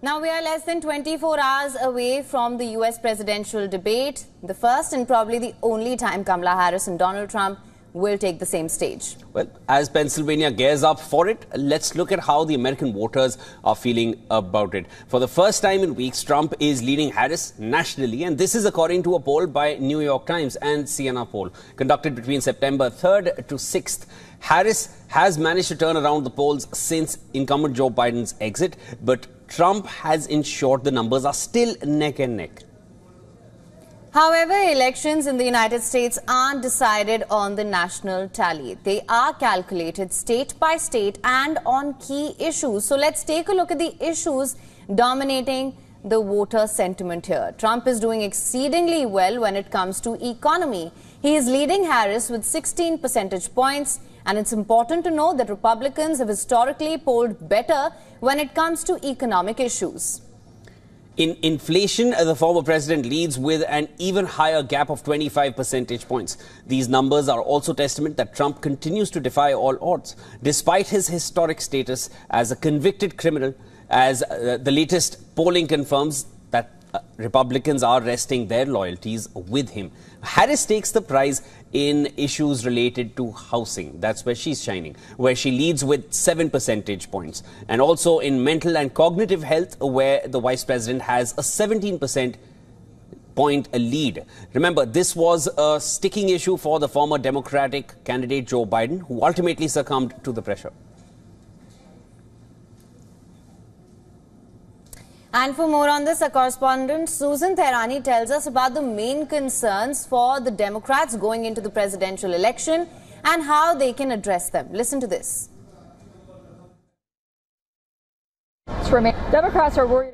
Now we are less than 24 hours away from the US presidential debate, the first and probably the only time Kamala Harris and Donald Trump will take the same stage. Well, as Pennsylvania gears up for it, let's look at how the American voters are feeling about it. For the first time in weeks, Trump is leading Harris nationally, and this is according to a poll by New York Times and CNN poll conducted between September 3rd to 6th. Harris has managed to turn around the polls since incumbent Joe Biden's exit, but Trump has ensured the numbers are still neck and neck. However, elections in the United States aren't decided on the national tally. They are calculated state by state and on key issues. So let's take a look at the issues dominating the voter sentiment here. Trump is doing exceedingly well when it comes to economy. He is leading Harris with 16 percentage points. And it's important to note that Republicans have historically polled better when it comes to economic issues. In inflation, the former president leads with an even higher gap of 25 percentage points. These numbers are also testament that Trump continues to defy all odds. Despite his historic status as a convicted criminal, as the latest polling confirms that Republicans are resting their loyalties with him. Harris takes the prize in issues related to housing. That's where she's shining, where she leads with 7 percentage points. And also in mental and cognitive health, where the vice president has a 17% point lead. Remember, this was a sticking issue for the former Democratic candidate Joe Biden, who ultimately succumbed to the pressure. And for more on this, our correspondent Susan Tehrani tells us about the main concerns for the Democrats going into the presidential election and how they can address them. Listen to this. Democrats are worried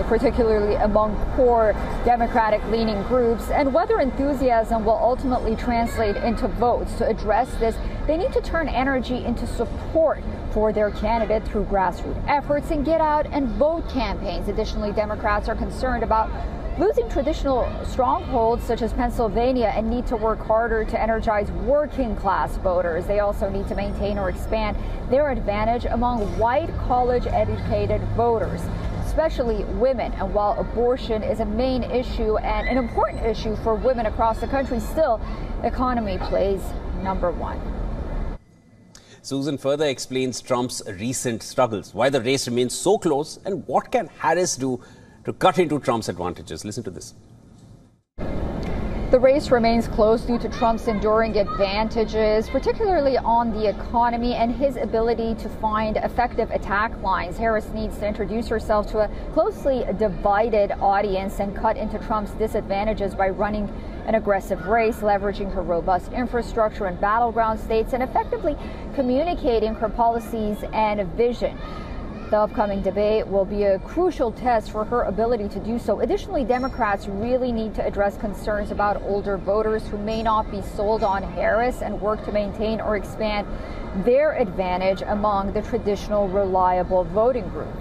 particularly among core Democratic-leaning groups, and whether enthusiasm will ultimately translate into votes. To address this, they need to turn energy into support for their candidate through grassroots efforts and get out and vote campaigns. Additionally, Democrats are concerned about losing traditional strongholds such as Pennsylvania and need to work harder to energize working-class voters. They also need to maintain or expand their advantage among white college-educated voters, especially women. And while abortion is a main issue and an important issue for women across the country, still, economy plays number one. Susan further explains Trump's recent struggles, why the race remains so close, and what can Harris do to cut into Trump's advantages. Listen to this. The race remains close due to Trump's enduring advantages, particularly on the economy and his ability to find effective attack lines. Harris needs to introduce herself to a closely divided audience and cut into Trump's disadvantages by running an aggressive race, leveraging her robust infrastructure in battleground states, and effectively communicating her policies and vision. The upcoming debate will be a crucial test for her ability to do so. Additionally, Democrats really need to address concerns about older voters who may not be sold on Harris and work to maintain or expand their advantage among the traditional reliable voting group.